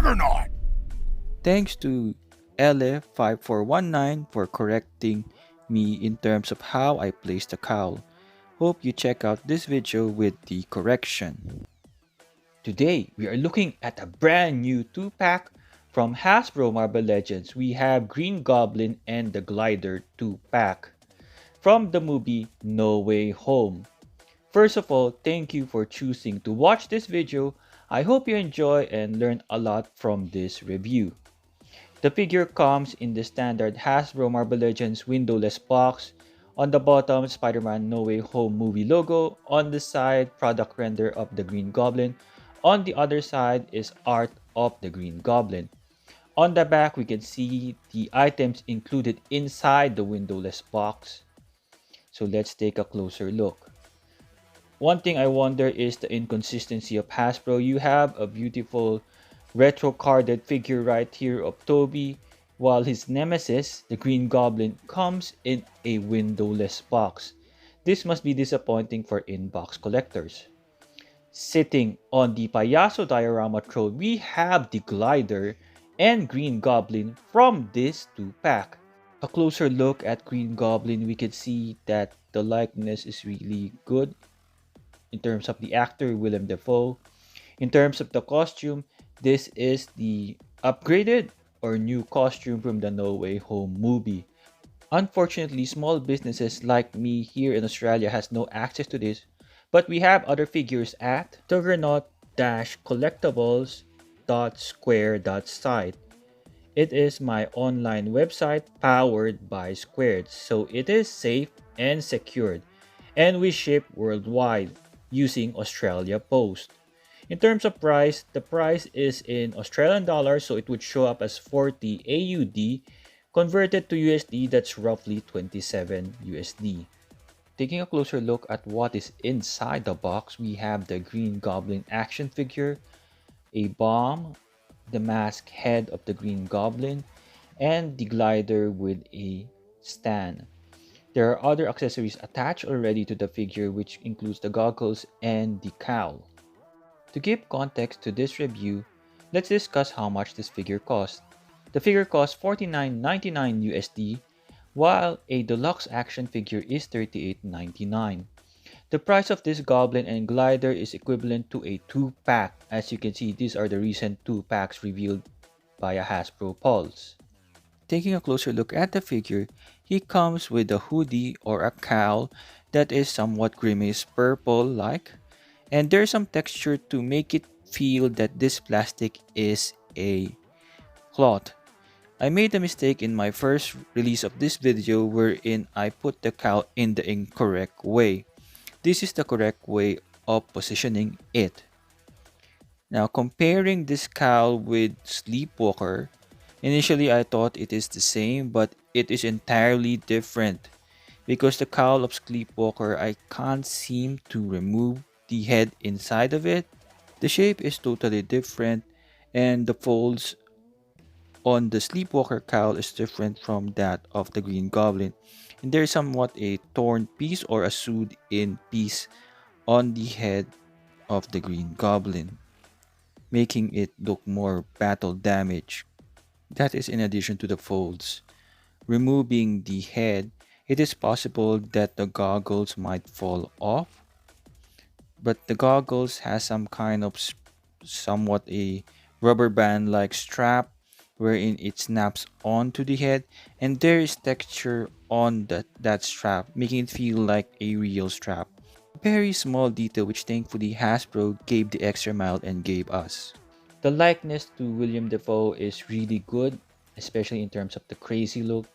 Juggernaut! Thanks to LF5419 for correcting me in terms of how I place the cowl. Hope you check out this video with the correction. Today, we are looking at a brand new 2-pack from Hasbro Marble Legends. We have Green Goblin and the Glider 2-pack from the movie No Way Home. First of all, thank you for choosing to watch this video. I hope you enjoy and learn a lot from this review. The figure comes in the standard Hasbro Marble Legends windowless box. On the bottom, Spider-Man No Way Home movie logo. On the side, product render of the Green Goblin. On the other side is art of the Green Goblin. On the back, we can see the items included inside the windowless box. So let's take a closer look. One thing I wonder is the inconsistency of Hasbro. You have a beautiful retro carded figure right here of Toby, while his nemesis, the Green Goblin, comes in a windowless box. This must be disappointing for in-box collectors. Sitting on the Payaso diorama throne, we have the Glider and Green Goblin from this 2-pack. A closer look at Green Goblin, we can see that the likeness is really good in terms of the actor, Willem Defoe. In terms of the costume, this is the upgraded or new costume from the No Way Home movie. Unfortunately, small businesses like me here in Australia has no access to this, but we have other figures at juggernaut-collectibles.square.site. It is my online website powered by Squared, so it is safe and secured, and we ship worldwide using Australia Post. In terms of price, the price is in Australian dollars, so it would show up as 40 AUD. Converted to USD, that's roughly 27 USD. Taking a closer look at what is inside the box, we have the Green Goblin action figure, a bomb, the mask head of the Green Goblin, and the glider with a stand. There are other accessories attached already to the figure, which includes the goggles and the cowl. To give context to this review, let's discuss how much this figure costs. The figure costs $49.99 USD, while a deluxe action figure is $38.99. The price of this Goblin and Glider is equivalent to a 2-pack. As you can see, these are the recent 2-packs revealed via Hasbro Pulse. Taking a closer look at the figure, he comes with a hoodie or a cowl that is somewhat grimace purple-like, and there's some texture to make it feel that this plastic is a cloth. I made a mistake in my first release of this video wherein I put the cowl in the incorrect way. This is the correct way of positioning it. Now, comparing this cowl with Sleepwalker, initially I thought it is the same, but it is entirely different. Because the cowl of Sleepwalker, I can't seem to remove the head inside of it. The shape is totally different, and the folds on the Sleepwalker cowl is different from that of the Green Goblin. And there's somewhat a torn piece or a sewed in piece on the head of the Green Goblin, making it look more battle damage. That is in addition to the folds. Removing the head, it is possible that the goggles might fall off, but the goggles has some kind of somewhat a rubber band like strap wherein it snaps onto the head, and there is texture on that strap, making it feel like a real strap. Very small detail which thankfully Hasbro gave the extra mile and gave us. The likeness to William Defoe is really good, especially in terms of the crazy look,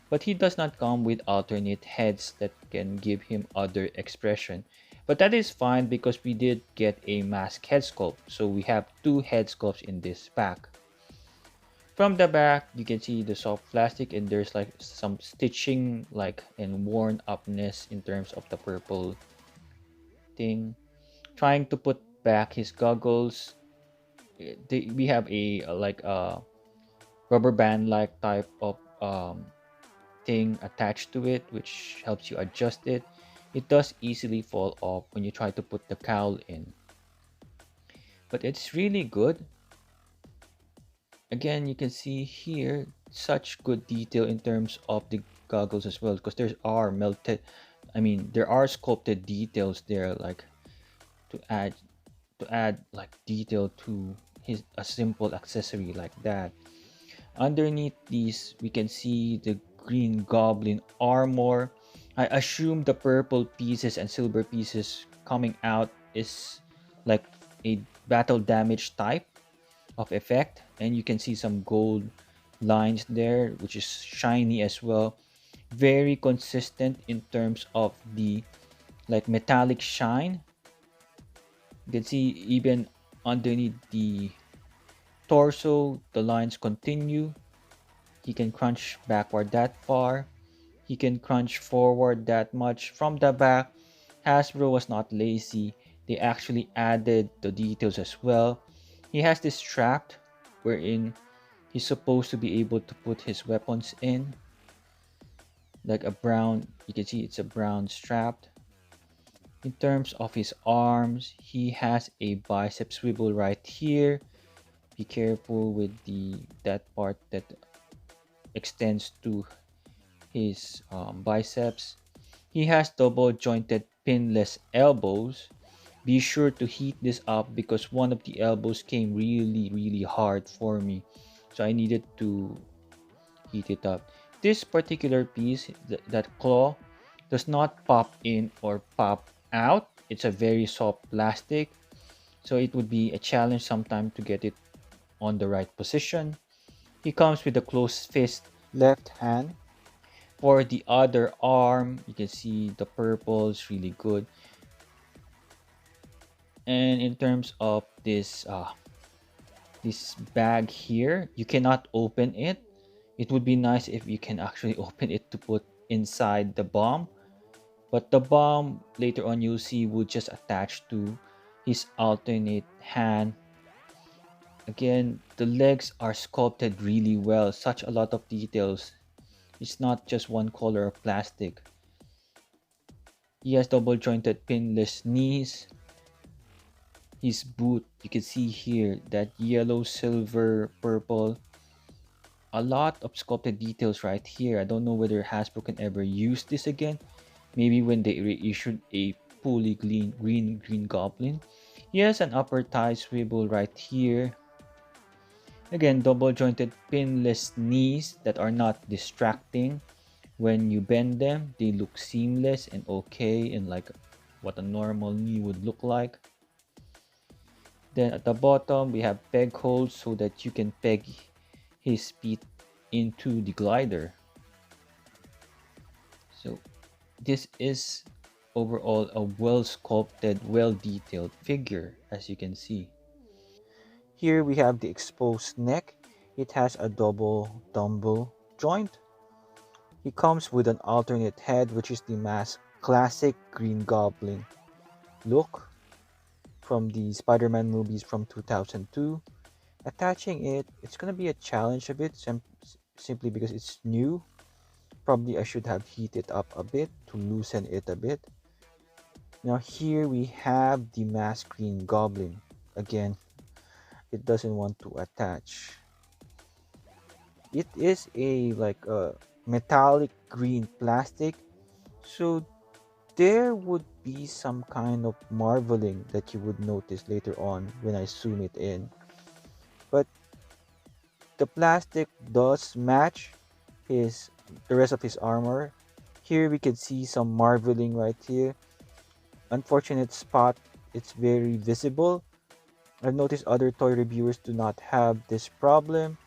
but he does not come with alternate heads that can give him other expression. But that is fine because we did get a mask head sculpt, so we have 2 head sculpts in this pack. From the back, you can see the soft plastic, and there's like some stitching like and worn upness in terms of the purple thing. Trying to put back his goggles, we have a like a rubber band like type of thing attached to it, which helps you adjust it. It does easily fall off when you try to put the cowl in, but it's really good. Again, you can see here such good detail in terms of the goggles as well, because there are melted, there are sculpted details there, like to add like detail to his a simple accessory like that. Underneath these, we can see the green goblin armor. I assume the purple pieces and silver pieces coming out is like a battle damage type of effect, and you can see some gold lines there, which is shiny as well. Very consistent in terms of the like metallic shine. You can see even underneath the torso, the lines continue. He can crunch backward that far. He can crunch forward that much. From the back, Hasbro was not lazy. They actually added the details as well. He has this strap wherein he's supposed to be able to put his weapons in. Like a brown, you can see it's a brown strap. In terms of his arms, he has a bicep swivel right here. Be careful with the that part that extends to his biceps. He has double jointed pinless elbows. Be sure to heat this up because one of the elbows came really hard for me. So I needed to heat it up. This particular piece, that claw, does not pop in or pop out. It's a very soft plastic. So it would be a challenge sometime to get it on the right position. He comes with a closed fist left hand. For the other arm, you can see the purple is really good. And in terms of this bag here, you cannot open it. It would be nice if you can actually open it to put inside the bomb. But the bomb, later on you'll see, would just attach to his alternate hand. Again, the legs are sculpted really well. Such a lot of details. It's not just one color of plastic. He has double jointed pinless knees. His boot, you can see here that yellow, silver, purple. A lot of sculpted details right here. I don't know whether Hasbro can ever use this again. Maybe when they reissued a fully green goblin. He has an upper thigh swivel right here. Again, double jointed pinless knees that are not distracting. When you bend them, they look seamless and okay, and like what a normal knee would look like. Then at the bottom, we have peg holes so that you can peg his feet into the glider. So this is overall a well sculpted, well detailed figure, as you can see. Here we have the exposed neck. It has a double dumbbell joint. It comes with an alternate head, which is the mask classic Green Goblin look from the Spider-Man movies from 2002. Attaching it, it's gonna be a challenge a bit, simply because it's new. Probably I should have heated up a bit to loosen it a bit. Now here we have the mask Green Goblin. Again, it doesn't want to attach. It is a like a metallic green plastic, so there would be some kind of marveling that you would notice later on when I zoom it in. But the plastic does match his the rest of his armor. Here we can see some marveling right here. Unfortunate spot, it's very visible. I've noticed other toy reviewers do not have this problem.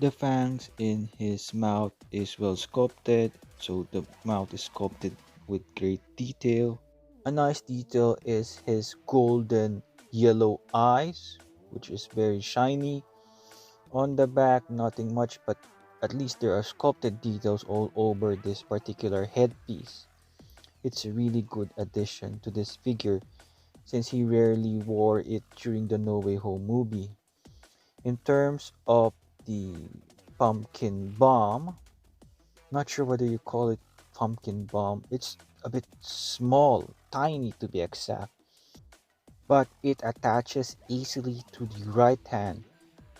The fangs in his mouth is well sculpted, so the mouth is sculpted with great detail. A nice detail is his golden yellow eyes, which is very shiny. On the back, nothing much, but at least there are sculpted details all over this particular headpiece. It's a really good addition to this figure since he rarely wore it during the No Way Home movie. In terms of the pumpkin bomb, not sure whether you call it pumpkin bomb. It's a bit small, tiny to be exact, but it attaches easily to the right hand.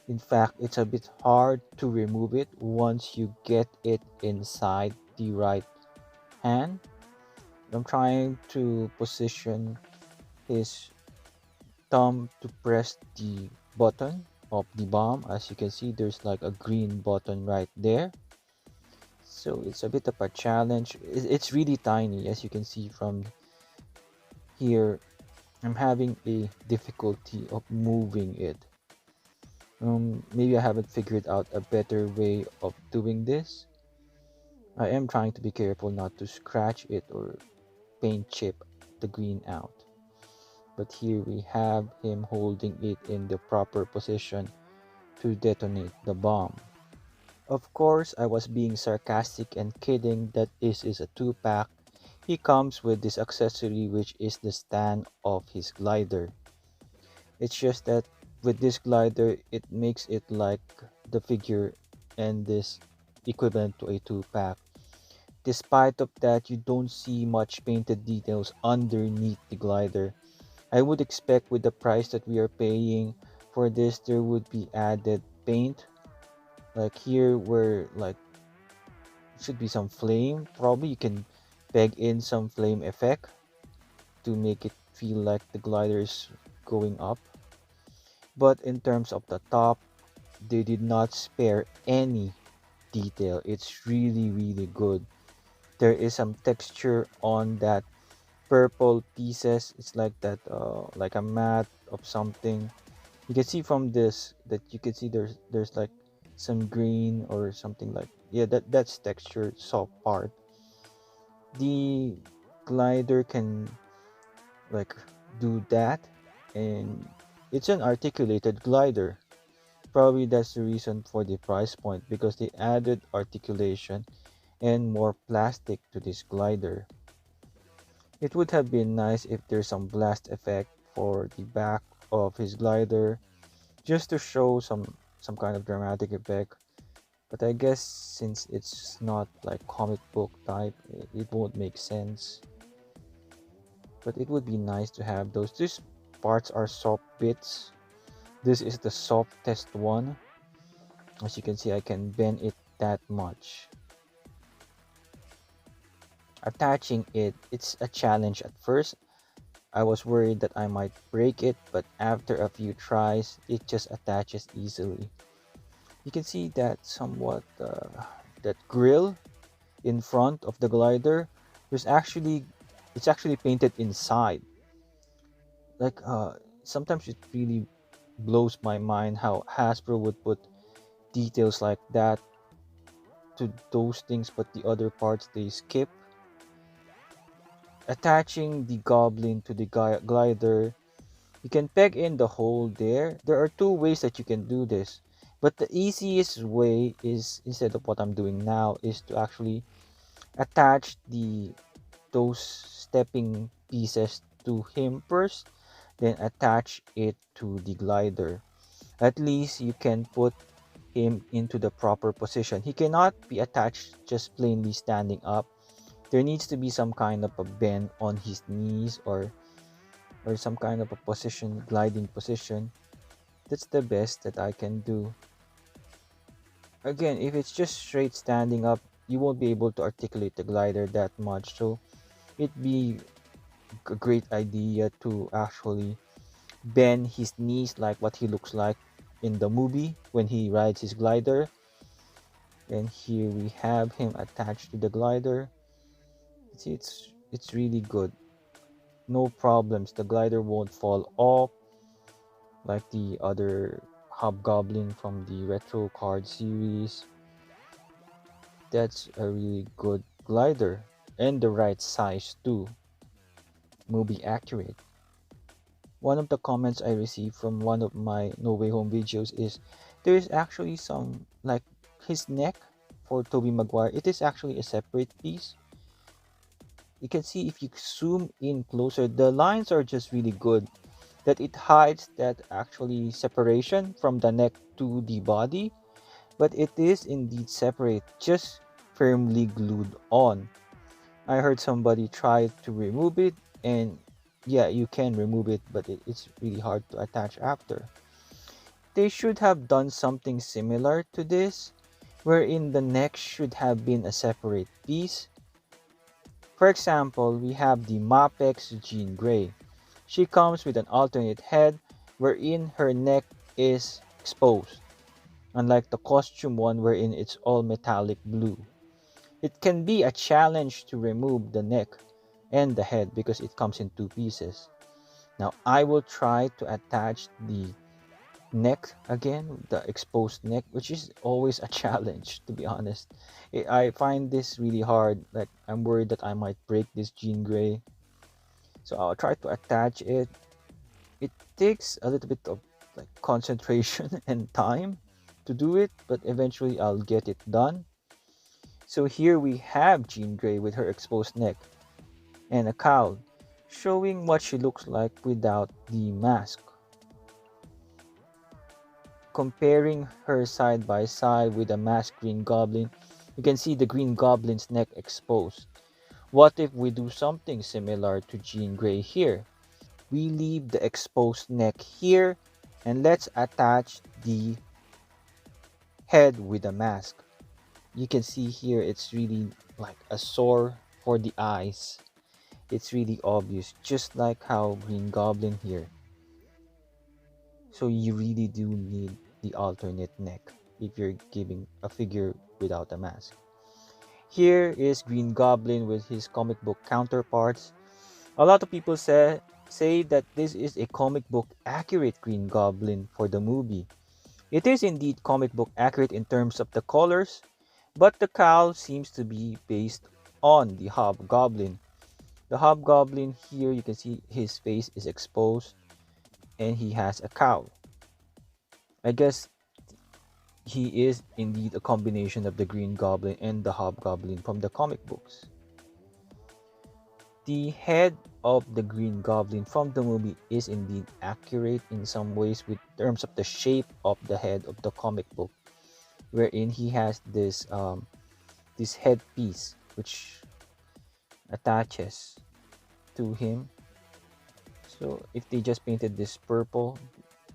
In fact, it's a bit hard to remove it once you get it inside the right hand. I'm trying to position his thumb to press the button of the bomb. As you can see, there's like a green button right there. So it's a bit of a challenge. It's really tiny, as you can see from here. I'm having a difficulty of moving it. Maybe I haven't figured out a better way of doing this. I am trying to be careful not to scratch it or paint chip the green out. But here we have him holding it in the proper position to detonate the bomb. Of course, I was being sarcastic and kidding that this is a 2-pack. He comes with this accessory, which is the stand of his glider. It's just that with this glider, it makes it like the figure and this equivalent to a 2-pack. Despite of that, you don't see much painted details underneath the glider. I would expect with the price that we are paying for this, there would be added paint. Like here, where like should be some flame. Probably you can peg in some flame effect to make it feel like the glider is going up. But in terms of the top, they did not spare any detail. It's really, really good. There is some texture on that purple pieces. It's like that, like a mat of something. You can see from this that you can see there's like some green or something like, yeah, that's texture soft part. The glider can like do that, and it's an articulated glider. Probably that's the reason for the price point, because they added articulation and more plastic to this glider. It would have been nice if there's some blast effect for the back of his glider, just to show some kind of dramatic effect. But I guess since it's not like comic book type, it won't make sense. But it would be nice to have those. These parts are soft bits. This is the softest one. As you can see, I can bend it that much. Attaching it's a challenge at first. I was worried that I might break it, but after a few tries, it just attaches easily. You can see that somewhat that grill in front of the glider. There's actually it's actually painted inside. Like sometimes it really blows my mind how Hasbro would put details like that to those things, but the other parts they skip. Attaching the goblin to the glider, you can peg in the hole there. There are two ways that you can do this, but the easiest way is, instead of what I'm doing now, is to actually attach those stepping pieces to him first, then attach it to the glider. At least you can put him into the proper position. He cannot be attached just plainly standing up. There needs to be some kind of a bend on his knees, or some kind of a position, gliding position. That's the best that I can do. Again, if it's just straight standing up, you won't be able to articulate the glider that much. So it'd be a great idea to actually bend his knees like what he looks like in the movie when he rides his glider. And here we have him attached to the glider. See, it's really good. No problems. The glider won't fall off like the other Hobgoblin from the retro card series. That's a really good glider, and the right size too. Movie accurate. One of the comments I received from one of my No Way Home videos is there is actually some like his neck for Toby Maguire. It is actually a separate piece. You can see if you zoom in closer, the lines are just really good. That it hides that actually separation from the neck to the body, but it is indeed separate, just firmly glued on. I heard somebody try to remove it, and yeah, you can remove it, but it's really hard to attach after. They should have done something similar to this, wherein the neck should have been a separate piece. For example, we have the Mapex Jean Grey. She comes with an alternate head wherein her neck is exposed, unlike the costume one wherein it's all metallic blue. It can be a challenge to remove the neck and the head because it comes in two pieces. Now I will try to attach the neck again, the exposed neck, which is always a challenge to be honest. I find this really hard. Like I'm worried that I might break this Jean Grey. So I'll try to attach it. It takes a little bit of like concentration and time to do it, but eventually I'll get it done. So here we have Jean Grey with her exposed neck and a cowl, showing what she looks like without the mask. Comparing her side by side with a masked Green Goblin, you can see the Green Goblin's neck exposed. What if we do something similar to Jean Grey here? We leave the exposed neck here and let's attach the head with a mask. You can see here it's really like a sore for the eyes. It's really obvious, just like how Green Goblin here. So you really do need the alternate neck if you're giving a figure without a mask. Here is Green Goblin with his comic book counterparts. A lot of people say that this is a comic book accurate Green Goblin for the movie. It is indeed comic book accurate in terms of the colors, but the cowl seems to be based on the Hobgoblin. The Hobgoblin here, you can see his face is exposed and he has a cowl. I guess he is indeed a combination of the Green Goblin and the Hobgoblin from the comic books. The head of the Green Goblin from the movie is indeed accurate in some ways with terms of the shape of the head of the comic book, wherein he has this headpiece which attaches to him. So if they just painted this purple,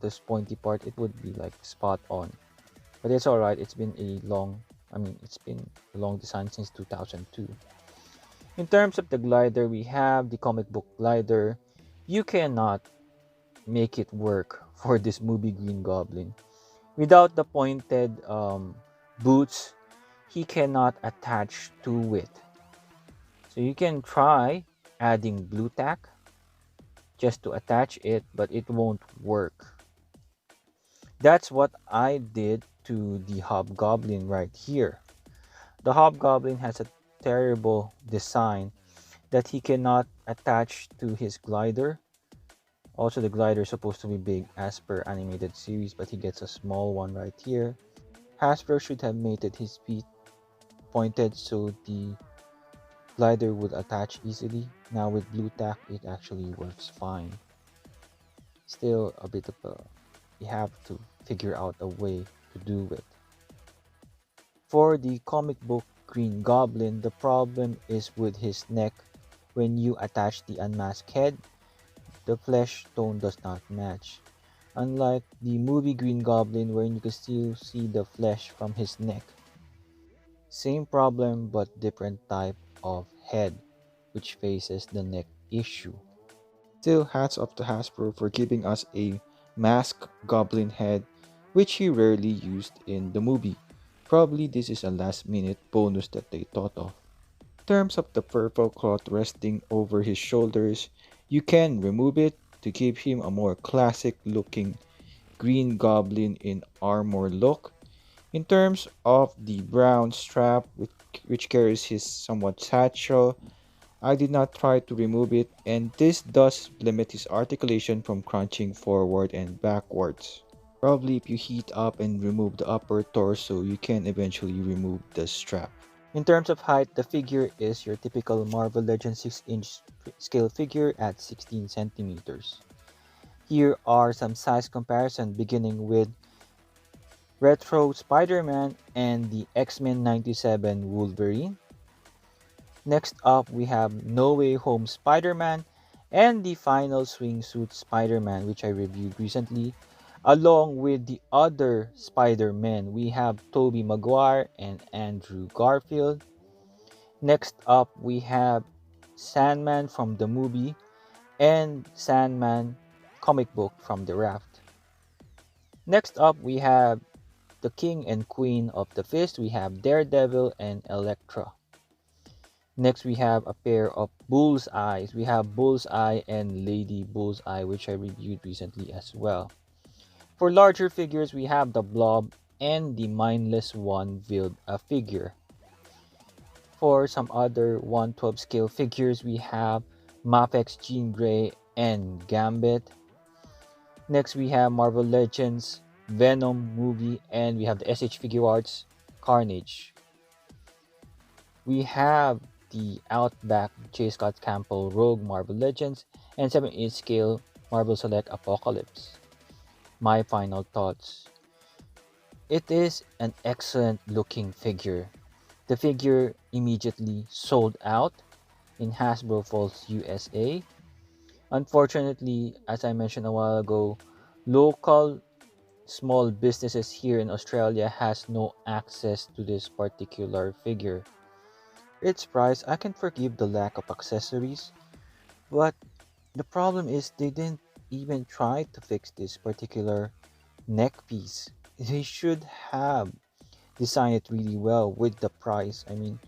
this pointy part, it would be like spot on. But it's alright, it's been a long design since 2002. In terms of the glider, we have the comic book glider. You cannot make it work for this movie Green Goblin. Without the pointed boots, he cannot attach to it. So you can try adding blue tack just to attach it, but it won't work. That's what I did to the Hobgoblin right here. The Hobgoblin has a terrible design that he cannot attach to his glider. Also, the glider is supposed to be big as per animated series, but he gets a small one right here. Hasbro should have made his feet pointed so the glider would attach easily. Now with blue tack, it actually works fine. Still a bit of a, you have to figure out a way to do it. For the comic book Green Goblin, the problem is with his neck. When you attach the unmasked head, the flesh tone does not match. Unlike the movie Green Goblin, wherein you can still see the flesh from his neck. Same problem but different type of head, which faces the neck issue. Still, hats off to Hasbro for giving us a masked goblin head, which he rarely used in the movie. Probably this is a last minute bonus that they thought of. In terms of the purple cloth resting over his shoulders, you can remove it to give him a more classic looking Green Goblin in armor look. In terms of the brown strap which carries his somewhat satchel, I did not try to remove it, and this does limit his articulation from crunching forward and backwards. Probably if you heat up and remove the upper torso, you can eventually remove the strap. In terms of height, the figure is your typical Marvel Legends 6-inch scale figure at 16 centimeters. Here are some size comparison beginning with Retro Spider-Man and the X-Men 97 Wolverine. Next up, we have No Way Home Spider-Man and the Final Swingsuit Spider-Man, which I reviewed recently. Along with the other Spider-Men, we have Tobey Maguire and Andrew Garfield. Next up, we have Sandman from the movie and Sandman comic book from the raft. Next up, we have the King and Queen of the Fist. We have Daredevil and Elektra. Next, we have a pair of Bullseyes. We have Bullseye and Lady Bullseye, which I reviewed recently as well. For larger figures, we have the Blob and the Mindless One build a figure. For some other 1/12 scale figures, we have Mafex Jean Grey and Gambit. Next, we have Marvel Legends, Venom movie, and we have the SH Figure Arts Carnage. We have the Outback J. Scott Campbell Rogue Marvel Legends and 7/8 scale Marvel Select Apocalypse. My final thoughts. It is an excellent looking figure. The figure immediately sold out in Hasbro Falls USA. Unfortunately, as I mentioned a while ago, local small businesses here in Australia has no access to this particular figure. Its price, I can forgive the lack of accessories, but the problem is they didn't even try to fix this particular neck piece. They should have designed it really well with the price. I mean,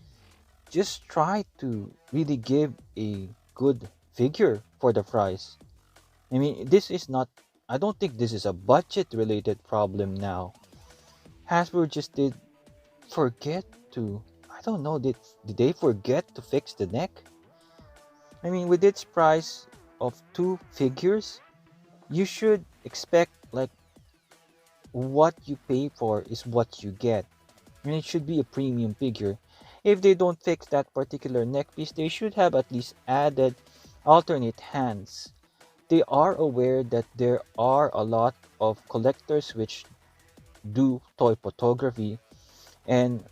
just try to really give a good figure for the price. I mean, this is not, I don't think this is a budget related problem now. Hasbro just did forget to, I don't know, did they forget to fix the neck? I mean, with its price of two figures, you should expect like what you pay for is what you get. I mean, it should be a premium figure. If they don't fix that particular neck piece, they should have at least added alternate hands. They are aware that there are a lot of collectors which do toy photography, and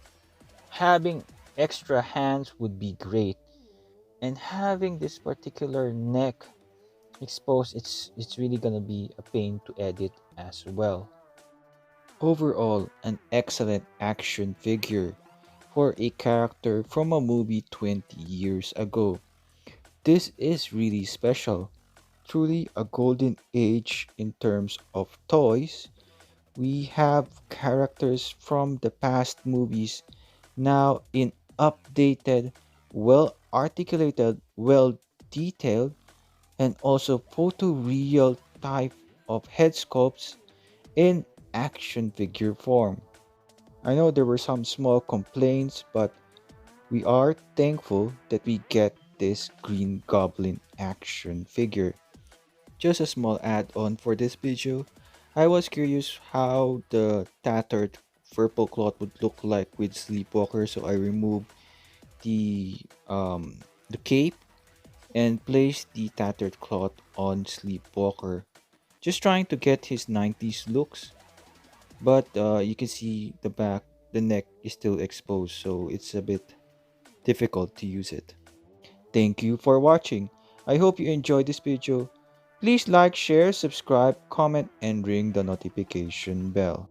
having extra hands would be great. And having this particular neck exposed, it's really gonna be a pain to edit as well. Overall, an excellent action figure for a character from a movie 20 years ago. This is really special. Truly a golden age in terms of toys. We have characters from the past movies now in updated, well articulated, well detailed, and also photoreal type of head sculpts in action figure form. I know there were some small complaints, but we are thankful that we get this Green Goblin action figure. Just a small add-on for this video. I was curious how the tattered purple cloth would look like with Sleepwalker, so I removed the the cape and placed the tattered cloth on Sleepwalker. Just trying to get his 90s looks, but you can see the back, the neck is still exposed, so it's a bit difficult to use it. Thank you for watching. I hope you enjoyed this video. Please like, share, subscribe, comment, and ring the notification bell.